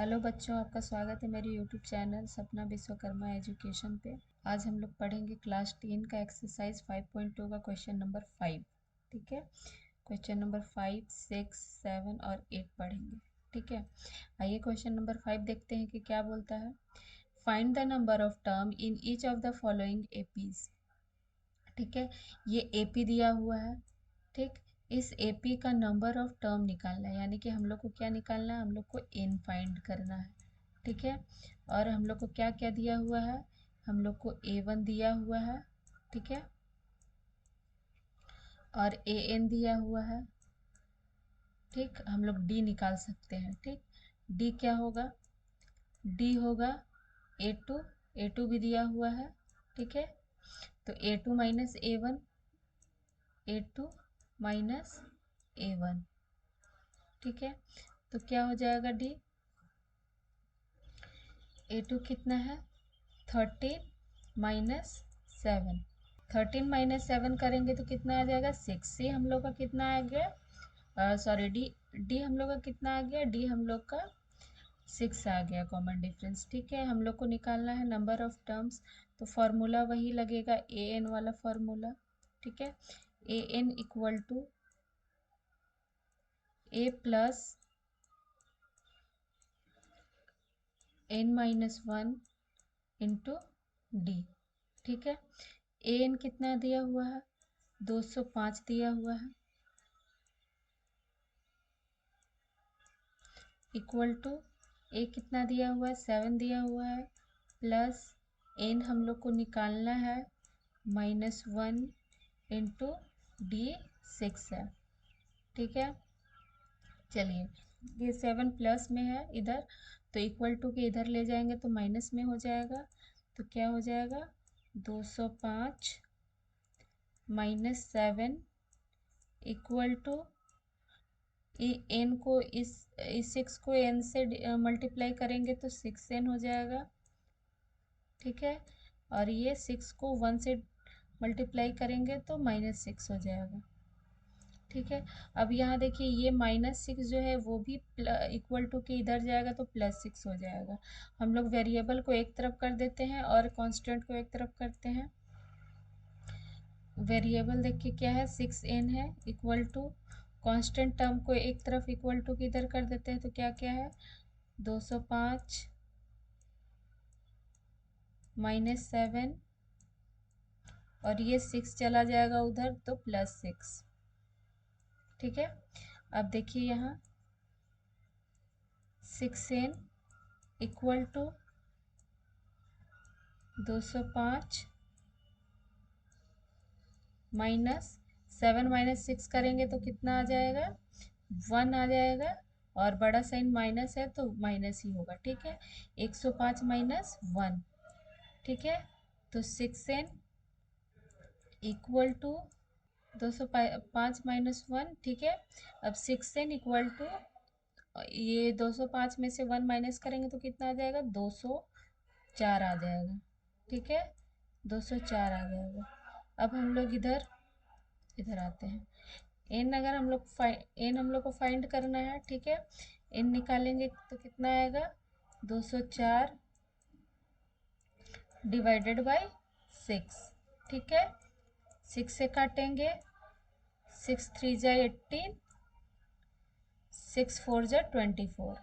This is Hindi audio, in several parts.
हेलो बच्चों, आपका स्वागत है मेरे यूट्यूब चैनल सपना विश्वकर्मा एजुकेशन पे। आज हम लोग पढ़ेंगे क्लास 10 का एक्सरसाइज 5.2 का क्वेश्चन नंबर 5। ठीक है, क्वेश्चन नंबर 5, 6, 7 और 8 पढ़ेंगे। ठीक है, आइए क्वेश्चन नंबर 5 देखते हैं कि क्या बोलता है। Find the number of term in each of the following APs. ठीक है, ये एपी दिया हुआ है। ठीक, इस एपी का नंबर ऑफ टर्म निकालना है, यानी कि हम लोग को क्या निकालना है, हम लोग को एन फाइंड करना है। ठीक है, और हम लोग को क्या क्या दिया हुआ है, हम लोग को A1 दिया हुआ है। ठीक है, और AN दिया हुआ है। ठीक, हम लोग D निकाल सकते हैं। ठीक, D क्या होगा, D होगा A2। A2 भी दिया हुआ है। ठीक है, तो A2 minus A1, A2 minus A1। ठीक है, तो क्या हो जाएगा D। A2 कितना है, 13 माइनस 7। 13 माइनस 7 करेंगे तो कितना आ जाएगा, 6। सी हम लोग का कितना आ गया, सॉरी डी, डी हम लोग का कितना आ गया, डी हम लोग का 6 आ गया कॉमन डिफरेंस। ठीक है, हम लोग को निकालना है नंबर ऑफ टर्म्स, तो फॉर्मूला वही लगेगा, ए एन वाला फॉर्मूला। ठीक है, A N equal to A plus N minus 1 into D. ठीक है, ए एन कितना दिया हुआ है, 205 दिया हुआ है, इक्वल टू ए कितना दिया हुआ है, 7 दिया हुआ है, प्लस एन हम लोग को निकालना है -1 इंटू डी 6 है। ठीक है, चलिए, ये 7 प्लस में है इधर, तो इक्वल टू के इधर ले जाएंगे तो माइनस में हो जाएगा। तो क्या हो जाएगा, 205 माइनस 7 इक्वल टू एन को इस 6 को एन से मल्टीप्लाई करेंगे तो 6n हो जाएगा। ठीक है, और ये 6 को 1 से मल्टीप्लाई करेंगे तो -6 हो जाएगा। ठीक है, अब यहाँ देखिए ये -6 जो है वो भी इक्वल टू के इधर जाएगा तो +6 हो जाएगा। हम लोग वेरिएबल को एक तरफ कर देते हैं और कांस्टेंट को एक तरफ करते हैं। वेरिएबल देखिए क्या है, 6n है, इक्वल टू कांस्टेंट टर्म को एक तरफ इक्वल टू किधर कर देते हैं तो क्या क्या है, 205 -7, और ये 6 चला जाएगा उधर तो +6। ठीक है, अब देखिए यहाँ 6n इक्वल टू 205 -7 -6 करेंगे तो कितना आ जाएगा, 1 आ जाएगा, और बड़ा साइन माइनस है तो माइनस ही होगा। ठीक है, 105 -1। ठीक है, तो 6n इक्वल टू 205 -1। ठीक है, अब 6n इक्वल टू, ये 205 में से 1 माइनस करेंगे तो कितना आ जाएगा, 204 आ जाएगा। ठीक है, 204 आ जाएगा। अब हम लोग इधर इधर आते हैं। एन हम लोग को फाइंड करना है। ठीक है, एन निकालेंगे तो कितना आएगा, 204 डिवाइडेड बाय 6। ठीक है, 6 से काटेंगे, 6 3 जा 18, 6 4 जा 24।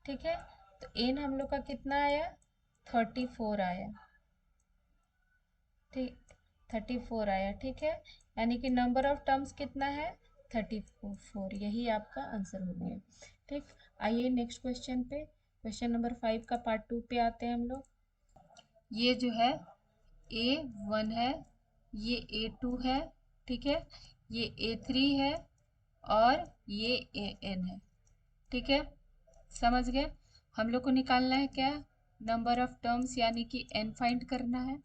ठीक है, तो एन हम लोग का कितना आया, 34 आया। ठीक, 34 आया। ठीक है, यानी कि नंबर ऑफ टर्म्स कितना है, 34। यही आपका आंसर हो गया। ठीक, आइए नेक्स्ट क्वेश्चन पे, क्वेश्चन नंबर 5 का पार्ट 2 पे आते हैं हम लोग। ये जो है A1 है, ये A2 है। ठीक है, ये A3 है, और ये AN है। ठीक है, समझ गए। हम लोग को निकालना है क्या, नंबर ऑफ टर्म्स, यानी कि n फाइंड करना है।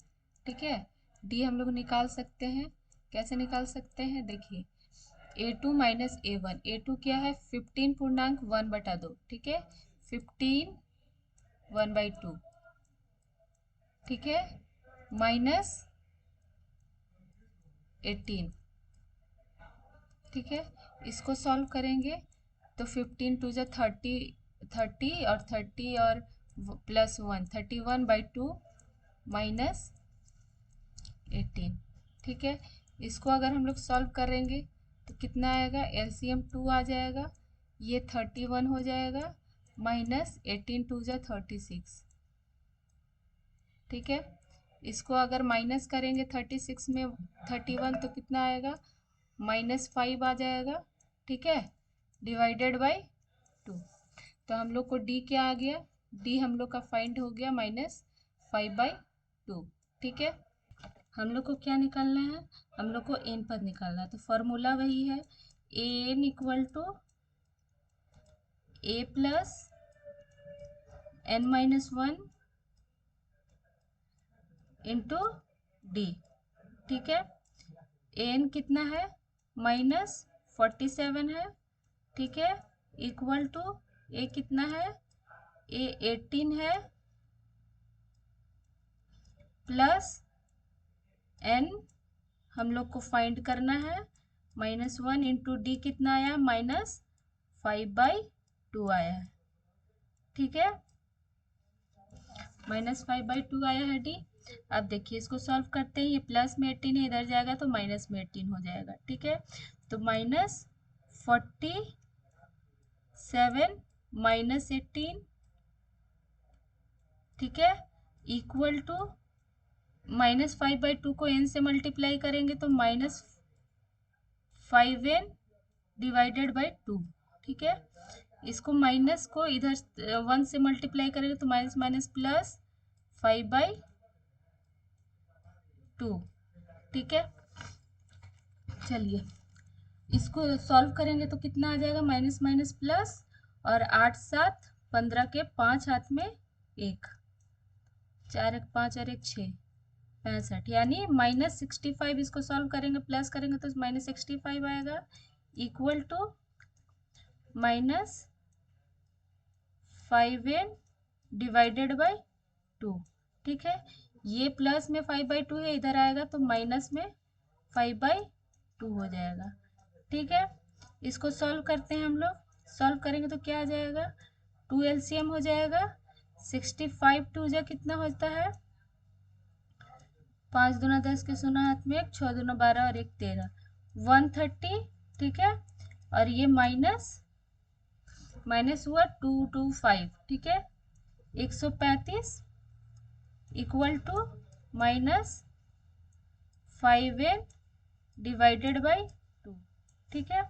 ठीक है, d हम लोग निकाल सकते हैं। कैसे निकाल सकते हैं, देखिए A2 माइनस A1, A2 क्या है, 15 पूर्णांक 1/2। ठीक है, 15 1/2। ठीक है, माइनस 18। ठीक है, इसको सॉल्व करेंगे तो 15 2 जा 30, 30 और प्लस 1, 31/2 माइनस 18। ठीक है, इसको अगर हम लोग सॉल्व करेंगे तो कितना आएगा, एलसीएम 2 आ जाएगा, ये 31 हो जाएगा, माइनस 18 2 जा 36। ठीक है, इसको अगर माइनस करेंगे 36 में 31 तो कितना आएगा, -5 आ जाएगा। ठीक है, डिवाइडेड बाय 2। तो हम लोग को डी क्या आ गया, डी हम लोग का फाइंड हो गया -5/2। ठीक है, हम लोग को क्या निकालना है, हम लोग को एन पद निकालना है। तो फॉर्मूला वही है, N equal to A plus n-1 into D. ठीक है, एन कितना है, -47 है। ठीक है, इक्वल टू ए कितना है, ए 18 है, प्लस एन हम लोग को फाइंड करना है -1 इंटू डी कितना आया, -5/2 आया है। ठीक है, -5/2 आया है डी। अब देखिए इसको सॉल्व करते हैं, ये प्लस में 18 है, इधर जाएगा तो माइनस में 18 हो जाएगा। ठीक है, तो -47 -18, ठीक है, इक्वल टू -5/2 को n से मल्टीप्लाई करेंगे तो -5n डिवाइडेड बाई 2। ठीक है, इसको माइनस को इधर 1 से मल्टीप्लाई करेंगे तो माइनस माइनस प्लस 5/2। ठीक है, चलिए इसको सॉल्व करेंगे तो कितना आ जाएगा, माइनस माइनस प्लस, और 8 7 15 के 5 हाथ में 1, 4 1 5 और 1 6 65, यानी -65। इसको सॉल्व करेंगे प्लस करेंगे तो -65 आएगा, equal to -5n divided by 2। ठीक है, ये प्लस में 5/2 है, इधर आएगा तो माइनस में 5/2 हो जाएगा। ठीक है, इसको सॉल्व करते हैं हम लोग, सॉल्व करेंगे तो क्या आ जाएगा, 2 एलसीएम हो जाएगा, 65 2 जा कितना होता है, 5 दूना 10 के शून्य हाथ में 1, 6 दूना 12 और 1 13, 130। ठीक है, और ये माइनस हुआ 225। ठीक है, 135 equal to -5n divided by 2। ठीक है,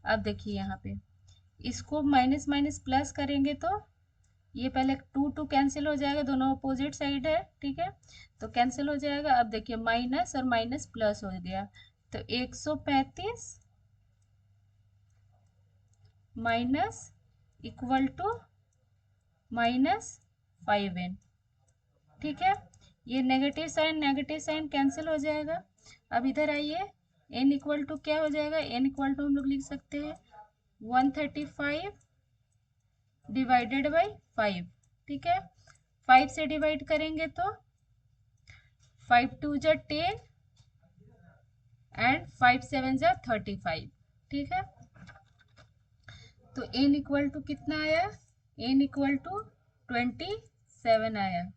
अब देखिए यहाँ पे इसको माइनस माइनस प्लस करेंगे तो ये पहले 2 2 कैंसिल हो जाएगा, दोनों अपोजिट साइड है। ठीक है, तो कैंसिल हो जाएगा। अब देखिए माइनस और माइनस प्लस हो गया, तो 135 माइनस इक्वल टू -5n। ठीक है, ये नेगेटिव साइन कैंसिल हो जाएगा। अब इधर आइए, n इक्वल टू क्या हो जाएगा, n इक्वल टू हम लोग लिख सकते हैं 135 डिवाइडेड बाई 5। ठीक है, 5 से डिवाइड करेंगे तो 5 2 जा 10 एंड 5 7 जा 35। ठीक है, तो n इक्वल टू कितना आया, n इक्वल टू 27 आया,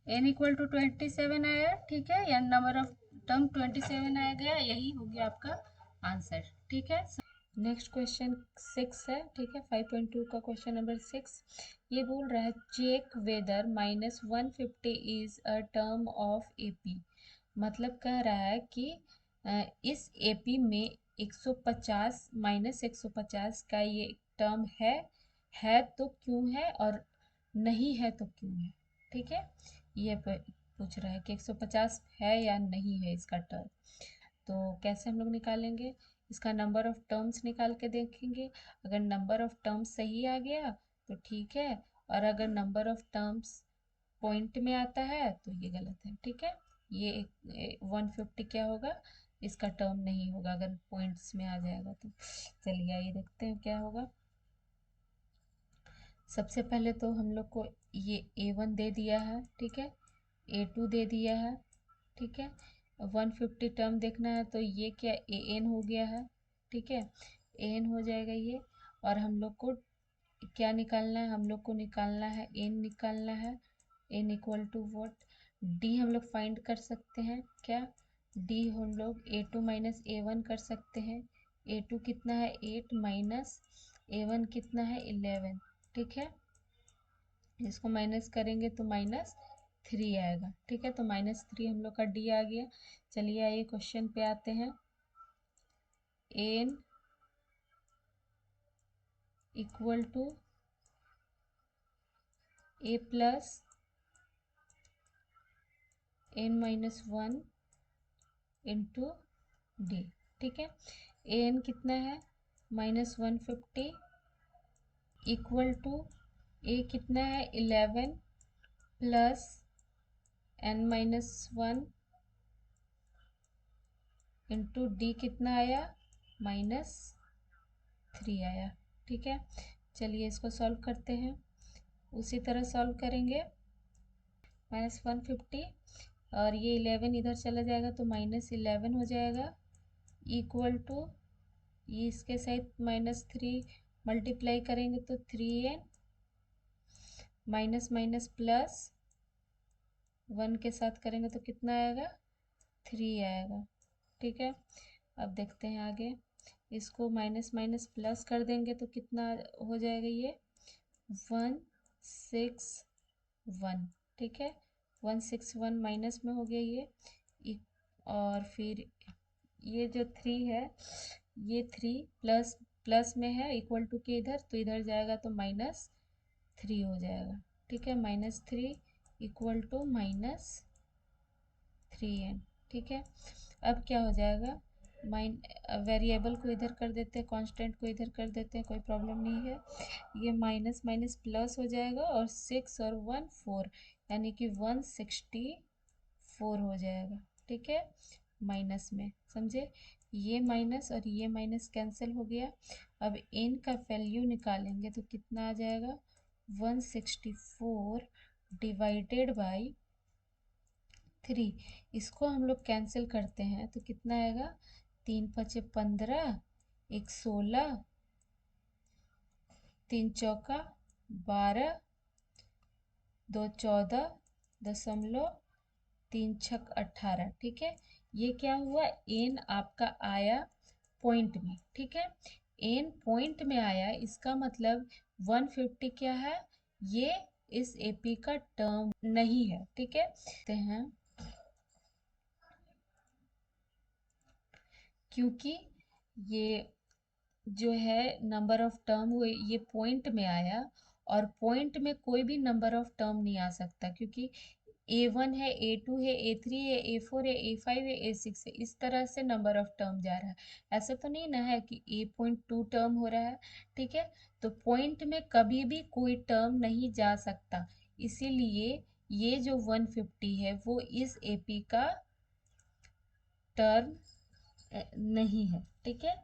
n इक्वल टू 27 आया। ठीक है, या नंबर ऑफ टर्म 27 आया गया, यही हो गया आपका आंसर। ठीक है, नेक्स्ट क्वेश्चन 6 है। ठीक है, 5.2 का क्वेश्चन नंबर 6, ये बोल रहा है check whether -150 is a term of AP. मतलब कह रहा है कि इस एपी में 150 -150 का ये टर्म है तो क्यों है, और नहीं है तो क्यों है। ठीक है, ये पूछ रहा है कि 150 है या नहीं है इसका टर्म। तो कैसे हम लोग निकालेंगे, इसका नंबर ऑफ टर्म्स निकाल के देखेंगे। अगर नंबर ऑफ टर्म्स सही आ गया तो ठीक है, और अगर नंबर ऑफ टर्म्स पॉइंट में आता है तो ये गलत है। ठीक है, ये 150 क्या होगा, इसका टर्म नहीं होगा अगर पॉइंट्स में आ जाएगा तो। चलिए आइए देखते हैं क्या होगा। सबसे पहले तो हम लोग को ये A1 दे दिया है। ठीक है, A2 दे दिया है। ठीक है, 150 टर्म देखना है तो ये क्या AN हो गया है। ठीक है, एन हो जाएगा ये। और हम लोग को क्या निकालना है, हम लोग को निकालना है एन निकालना है। N equal to what, D हम लोग फाइंड कर सकते हैं क्या, डी हम लोग A2 माइनस A1 कर सकते हैं। A2 कितना है 8 माइनस A1 कितना है 11, ठीक है। इसको माइनस करेंगे तो -3 आएगा, ठीक है। तो -3 हम लोग का डी आ गया। चलिए आइए क्वेश्चन पे आते हैं। N equal to A plus n-1 into D, ठीक है। एन कितना है -150 इक्वल टू ए कितना है 11 प्लस n-1 इंटू डी कितना आया -3 आया, ठीक है। चलिए इसको सॉल्व करते हैं। उसी तरह सॉल्व करेंगे। -150 और ये 11 इधर चला जाएगा तो -11 हो जाएगा इक्वल टू ये इसके साथ -3 मल्टीप्लाई करेंगे तो 3n माइनस माइनस प्लस 1 के साथ करेंगे तो कितना आएगा 3 आएगा, ठीक है। अब देखते हैं आगे। इसको माइनस माइनस प्लस कर देंगे तो कितना हो जाएगा ये 161, ठीक है। 161 माइनस में हो गया ये और फिर ये जो 3 है ये 3 प्लस प्लस में है इक्वल टू के इधर, तो इधर जाएगा तो -3 हो जाएगा, ठीक है। -3 इक्वल टू -3n, ठीक है। अब क्या हो जाएगा, वेरिएबल को इधर कर देते हैं, कांस्टेंट को इधर कर देते हैं, कोई प्रॉब्लम नहीं है। ये माइनस माइनस प्लस हो जाएगा और 6 और 1 4 यानी कि 164 हो जाएगा, ठीक है। माइनस में समझे, ये माइनस और ये माइनस कैंसिल हो गया। अब n का वैल्यू निकालेंगे तो कितना आ जाएगा 164 डिवाइडेड बाई 3। इसको हम लोग कैंसिल करते हैं तो कितना आएगा 3 5 15, 1 16, 3 चौका 12, 2 14.3 छक 18, ठीक है। ये क्या हुआ एन आपका आया पॉइंट में, ठीक है। एन पॉइंट में आया इसका मतलब 150 क्या है, ये इस एपी का टर्म नहीं है, ठीक है। देखते हैं क्योंकि ये जो है नंबर ऑफ टर्म हुए ये पॉइंट में आया और पॉइंट में कोई भी नंबर ऑफ टर्म नहीं आ सकता क्योंकि A1 है, A2 है, A3 है, A4 है, A5 है, A6 है, इस तरह से नंबर ऑफ टर्म जा रहा है। ऐसा तो नहीं ना है कि A.2 टर्म हो रहा है, ठीक है। तो पॉइंट में कभी भी कोई टर्म नहीं जा सकता, इसीलिए ये जो 150 है वो इस एपी का टर्म नहीं है, ठीक है।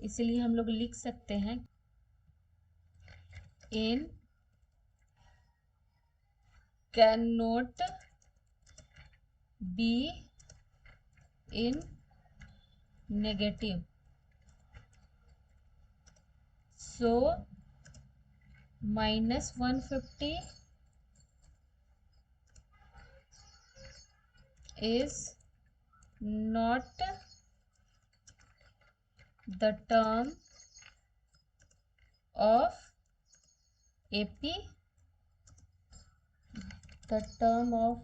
इसलिए हम लोग लिख सकते हैं n can not be in negative, so -150 is not the term of AP, the term of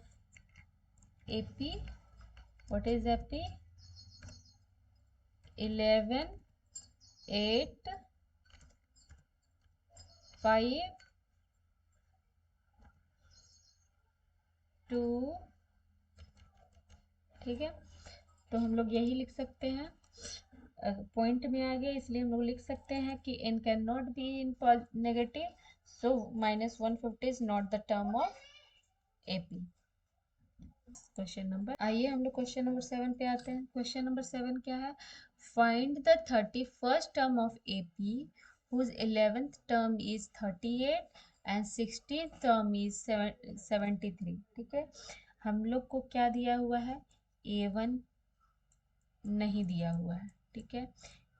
AP, what is AP, 11 8 5 2, ठीक है। तो हम लोग यही लिख सकते हैं, पॉइंट में आ गया इसलिए हम लोग लिख सकते हैं कि n can not be in negative, so -150 is not the term of AP। Question number, आइए हम लोग क्वेश्चन नंबर 7 पे आते हैं। क्वेश्चन नंबर 7 क्या है, find the 31st term of AP whose 11th term is 38 and 16th term is 73, ठीक है। हम लोग को क्या दिया हुआ है A1 नहीं दिया हुआ है, ठीक है।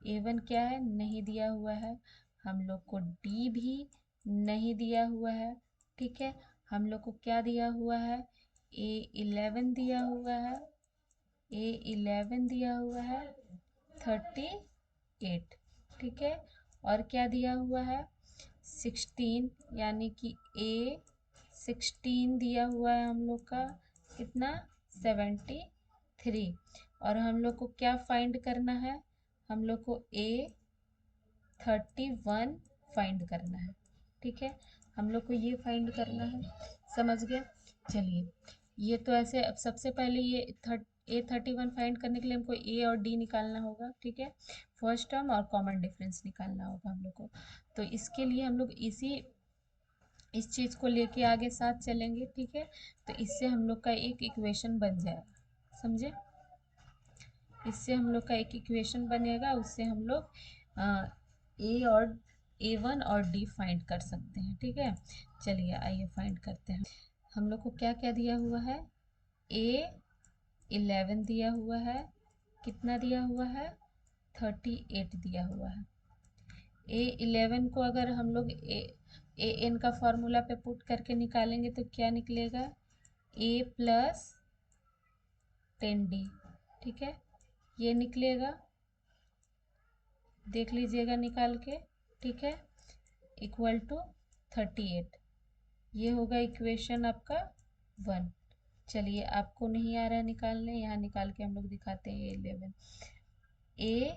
A1 क्या है, नहीं दिया हुआ है। हम लोग को D भी नहीं दिया हुआ है। ठीक है, हम लोग को क्या दिया हुआ है, A11 दिया हुआ है, A11 दिया हुआ है 38। ठीक है, और क्या दिया हुआ है 16, यानी कि A16 दिया हुआ है हम लोग का कितना 73। और हम लोग को क्या फाइंड करना है, हम लोग को A31 फाइंड करना है। ठीक है, हम लोग को ये फाइंड करना है, समझ गया। चलिए, ये तो ऐसे, अब सबसे पहले ये A31 फाइंड करने के लिए हमको A और D निकालना होगा। ठीक है, फर्स्ट टर्म और कॉमन डिफरेंस निकालना होगा हम लोग को। तो इसके लिए हम लोग इस चीज़ को लेके आगे साथ चलेंगे। ठीक है, तो इससे हम लोग का एक इक्वेशन बन जाएगा, समझे। इससे हम लोग का एक इक्वेशन बनेगा, उससे हम लोग A1 और D फाइंड कर सकते हैं। ठीक है, चलिए आइए फाइंड करते हैं। हम लोग को क्या क्या दिया हुआ है, A11 दिया हुआ है, कितना दिया हुआ है 38 दिया हुआ है। A11 को अगर हम लोग AN का फॉर्मूला पे पुट करके निकालेंगे तो क्या निकलेगा, A प्लस 10D। ठीक है, ये निकलेगा, देख लीजिएगा निकाल के। ठीक है, इक्वल टू 38। ये होगा इक्वेशन आपका 1। चलिए, आपको नहीं आ रहा है निकालने, यहाँ निकाल के हम लोग दिखाते हैं। 11 A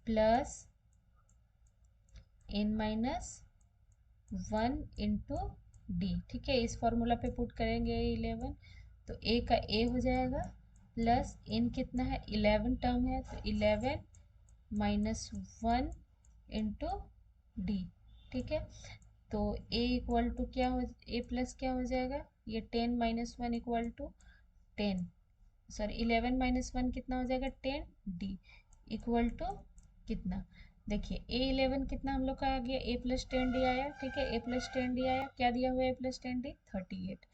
plus N minus 1 into D। ठीक है, इस फॉर्मूला पे पुट करेंगे 11, तो A का A हो जाएगा, प्लस N कितना है 11 टर्म है, तो 11 माइनस 1 इंटू D। ठीक है, तो A इक्वल टू क्या हो, A प्लस क्या हो जाएगा, ये 10 minus 1 equal to 10, sorry 11 minus 1 कितना हो जाएगा 10, D इक्वल टू कितना, देखिए A11 कितना हम लोग का आ गया, A प्लस 10D आया। ठीक है, A प्लस 10D आया, क्या दिया हुआ है A प्लस 10D 38।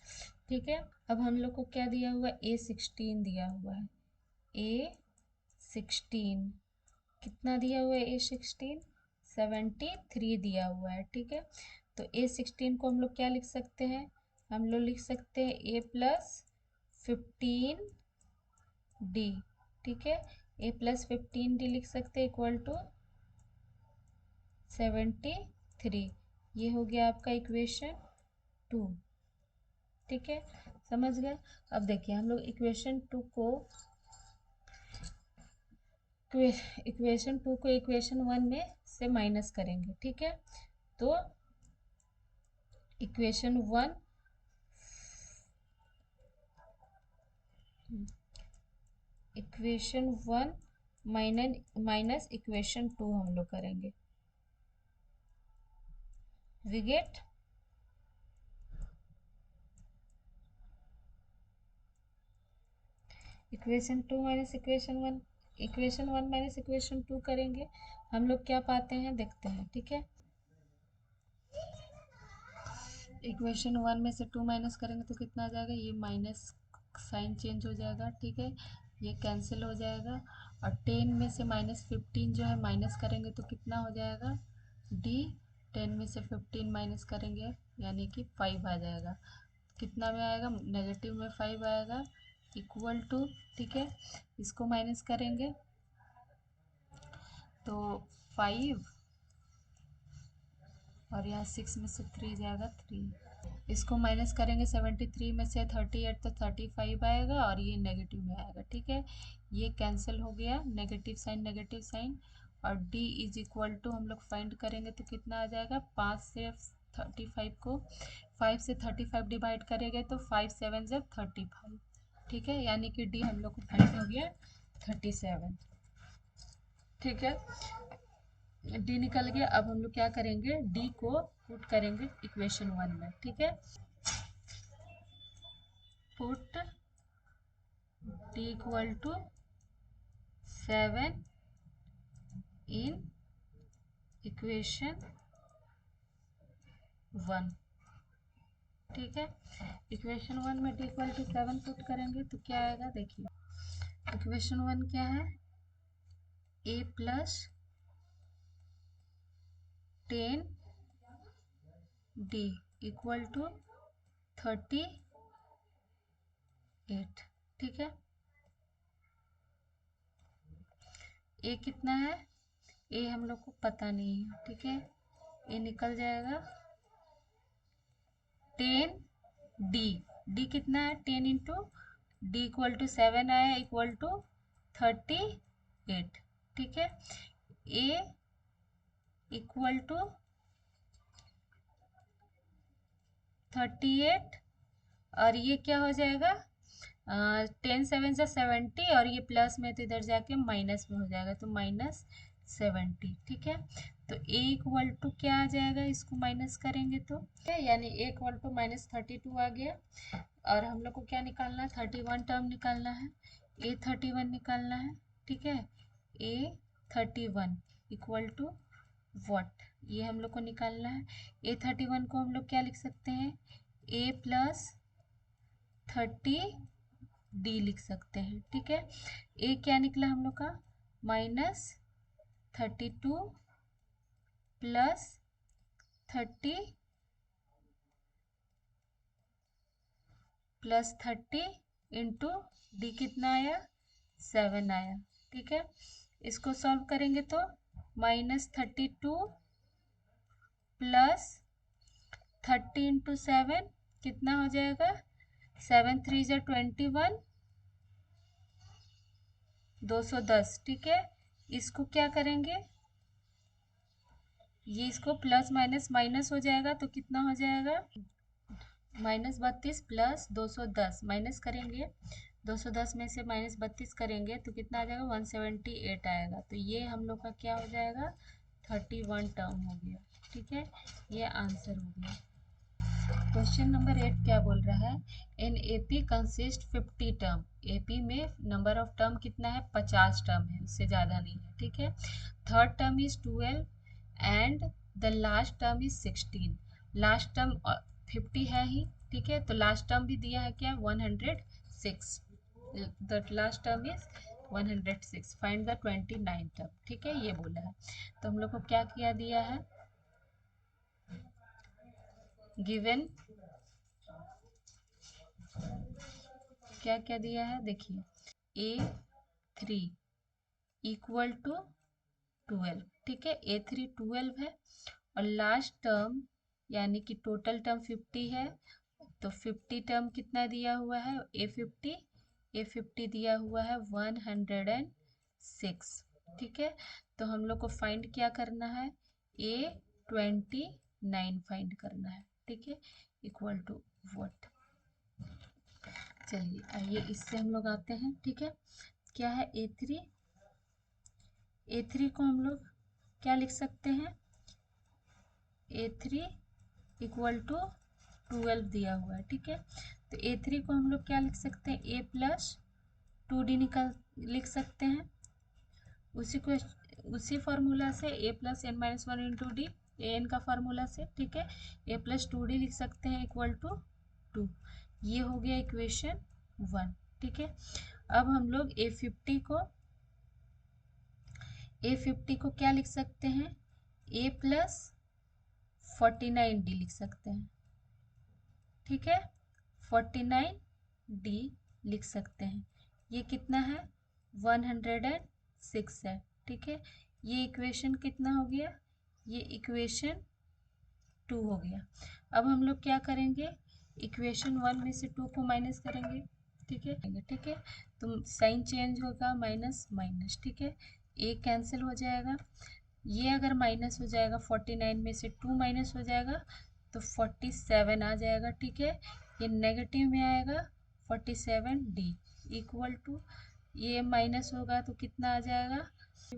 ठीक है, अब हम लोग को क्या दिया हुआ है, A16 दिया हुआ है। A16 कितना दिया हुआ है, A16 73 दिया हुआ है। ठीक है, तो A16 को हम लोग क्या लिख सकते हैं, हम लोग लिख सकते हैं A प्लस 15D। ठीक है, A प्लस 15D लिख सकते हैं इक्वल टू 73। ये हो गया आपका इक्वेशन 2। ठीक है, समझ गए। अब देखिए हम लोग इक्वेशन 2 को इक्वेशन 1 में से माइनस करेंगे। ठीक है, तो इक्वेशन 1 माइनस इक्वेशन 2 हम लोग करेंगे। We get, equation 2 minus equation 1, equation 1 minus equation 2 करेंगे, हम लोग क्या पाते हैं देखते हैं। ठीक है, इक्वेशन 1 में से 2 माइनस करेंगे तो कितना आ जाएगा, ये माइनस साइन चेंज हो जाएगा। ठीक है, ये कैंसिल हो जाएगा, और 10 में से माइनस 15 जो है माइनस करेंगे तो कितना हो जाएगा D। 10 में से 15 माइनस करेंगे यानी कि 5 आ जाएगा, कितना में आएगा, नेगेटिव में 5 आएगा, इक्वल टू। ठीक है, इसको माइनस करेंगे तो 5, और यहाँ 6 में से 3 जाएगा 3, इसको माइनस करेंगे 73 में से 38 तो 35 आएगा, और ये नेगेटिव में आएगा। ठीक है, ये कैंसिल हो गया, नेगेटिव साइन, और D इज इक्वल टू हम लोग फाइंड करेंगे तो कितना आ जाएगा, 5 से 35 को 5 से 35 डिवाइड करेंगे तो 5 7 जब 35। ठीक है, यानी कि D हम लोग को फाइंड हो गया 37। ठीक है, D निकल गया। अब हम लोग क्या करेंगे, D को पुट करेंगे इक्वेशन 1 में। ठीक है, put D equal to 7 in equation 1। ठीक है, इक्वेशन 1 में D इक्वल टू 7 पुट करेंगे तो क्या आएगा, देखिए इक्वेशन 1 क्या है, A plus 10 D equal to 38। ठीक है, ए कितना है, ए हम लोग को पता नहीं है। ठीक है, ए निकल जाएगा 10 डी, डी कितना है 10 इंटू डी इक्वल टू 7 आया इक्वल टू 38। ठीक है, ए इक्वल टू 38 और ये क्या हो जाएगा 10 7 से 70 और ये प्लस में तो इधर जाके माइनस में हो जाएगा तो -70। ठीक है, तो ए इक्वल टू क्या आ जाएगा, इसको माइनस करेंगे तो यानी ए इक्वल टू -32 आ गया। और हम लोग को क्या निकालना है, 31 टर्म निकालना है, ए 31 निकालना है। ठीक है, ए 31 इक्वल टू व्हाट, ये हम लोग को निकालना है। ए 31 को हम लोग क्या लिख सकते हैं, ए प्लस 30 डी लिख सकते हैं। ठीक है, ए क्या निकला हम लोग का -32 प्लस 30 इंटू डी कितना आया 7 आया। ठीक है, इसको सॉल्व करेंगे तो -32 प्लस 30 इंटू 7 कितना हो जाएगा, 7 3 जा 21, 210। ठीक है, इसको क्या करेंगे, ये इसको प्लस माइनस माइनस हो जाएगा तो कितना हो जाएगा -32 प्लस 210 माइनस करेंगे, 210 में से -32 करेंगे तो कितना आ जाएगा 178 आएगा। तो ये हम लोग का क्या हो जाएगा 31 टर्म हो गया। ठीक है, ये आंसर हो गया। क्वेश्चन नंबर 8 क्या बोल रहा है, in AP consist 50 term, AP में नंबर ऑफ टर्म कितना है 50 टर्म है, उससे ज़्यादा नहीं है। ठीक है, third term is 12 and the last term is 16, last term 50 है ही। ठीक है, तो लास्ट टर्म भी दिया है क्या 106, the last term is 106, find the 29 term. ठीक है, ये बोला है। तो हम लोग को क्या किया दिया है, गिवन क्या क्या दिया है देखिए, A3 इक्वल टू 12। ठीक है, A3 12 है और लास्ट टर्म यानी कि टोटल टर्म 50 है, तो 50 टर्म कितना दिया हुआ है A50 दिया हुआ है 106। ठीक है, तो हम लोग को फाइंड क्या करना है, A29 फाइंड करना है। ठीक है, इक्वल टू व्हाट, चलिए आइए इससे हम लोग आते हैं। ठीक है, क्या है A3, A3 को हम लोग क्या लिख सकते हैं, A3 इक्वल टू 12 दिया हुआ है। ठीक है, तो A3 को हम लोग क्या लिख सकते हैं, A प्लस 2D लिख सकते हैं, उसी फार्मूला से A plus n minus 1 into D, A n का फार्मूला से। ठीक है, A प्लस 2D लिख सकते हैं इक्वल टू 2, ये हो गया इक्वेशन 1। ठीक है, अब हम लोग A50 को क्या लिख सकते हैं, A प्लस 49D लिख सकते हैं। ठीक है, 49D लिख सकते हैं, ये कितना है 106 है। ठीक है, ये इक्वेशन कितना हो गया, ये इक्वेशन 2 हो गया। अब हम लोग क्या करेंगे, इक्वेशन 1 में से 2 को माइनस करेंगे। ठीक है, ठीक है, तो साइन चेंज होगा माइनस माइनस। ठीक है, ए कैंसिल हो जाएगा, ये अगर माइनस हो जाएगा 49 में से 2 माइनस हो जाएगा तो 47 आ जाएगा। ठीक है, ये नेगेटिव में आएगा 47D इक्वल टू, ये माइनस होगा तो कितना आ जाएगा,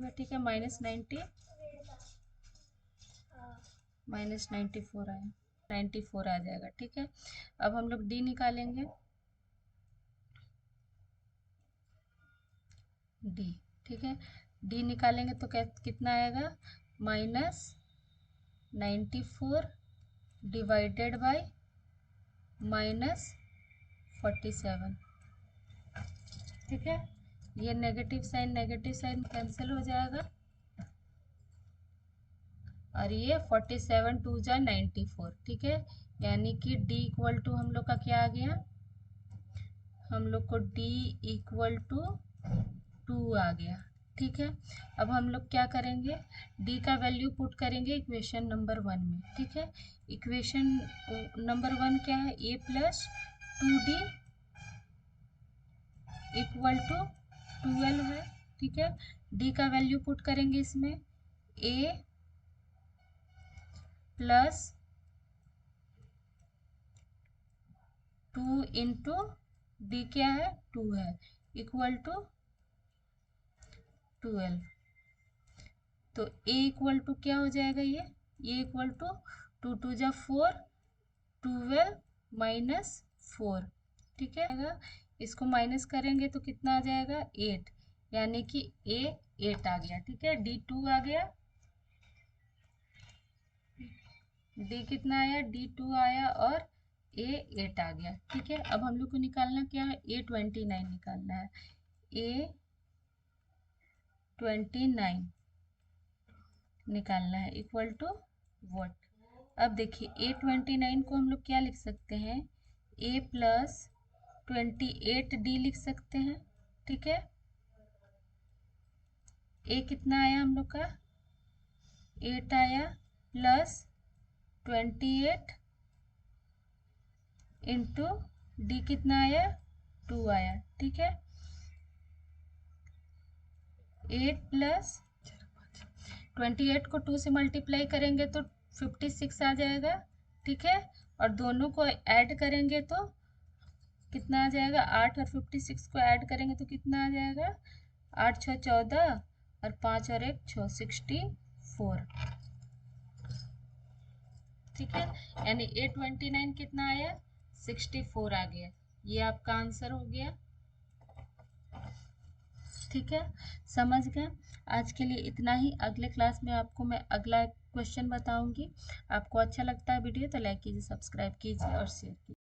ठीक है -94 आया, 94 आ जाएगा। ठीक है, अब हम लोग D निकालेंगे, D। ठीक है, D निकालेंगे तो कितना आएगा -94 डिवाइडेड बाय -47। ठीक है, ये नेगेटिव साइन कैंसिल हो जाएगा, और ये 47 2 जा 94, ठीक है। यानी कि d इक्वल टू हम लोग का क्या आ गया, हम लोग को d इक्वल टू 2 आ गया, ठीक है। अब हम लोग क्या करेंगे, d का वैल्यू पुट करेंगे इक्वेशन नंबर 1 में, ठीक है। इक्वेशन नंबर 1 क्या है, a plus 2d equal to 12 है, ठीक है। d का वैल्यू पुट करेंगे इसमें, a प्लस 2 इंटू डी क्या है 2 है, इक्वल टू 12। तो a इक्वल टू क्या हो जाएगा, ये इक्वल टू 2 2 जा 4, 12 माइनस 4, ठीक है। इसको माइनस करेंगे तो कितना आ जाएगा 8, यानी कि a 8 आ गया, ठीक है। d 2 आ गया, d कितना आया, d 2 आया और a 8 आ गया, ठीक है। अब हम लोग को निकालना क्या है, a 29 निकालना है, a 29 निकालना है इक्वल टू व्हाट। अब देखिए A29 को हम लोग क्या लिख सकते हैं, a प्लस 28d लिख सकते हैं, ठीक है। a कितना आया हम लोग का 8 आया, प्लस 28 इंटू d कितना आया 2 आया, ठीक है। 8 प्लस 28 को 2 से मल्टीप्लाई करेंगे तो 56 आ जाएगा, ठीक है। और दोनों को ऐड करेंगे तो कितना आ जाएगा, 8 और 56 को ऐड करेंगे तो कितना आ जाएगा, 8 6 14 और 5 और 1 6, 64, ठीक है। यानी A29 कितना आया 64 आ गया, ये आपका आंसर हो गया, ठीक है। समझ गए। आज के लिए इतना ही, अगले क्लास में आपको मैं अगला क्वेश्चन बताऊंगी। आपको अच्छा लगता है वीडियो तो लाइक कीजिए, सब्सक्राइब कीजिए और शेयर कीजिए।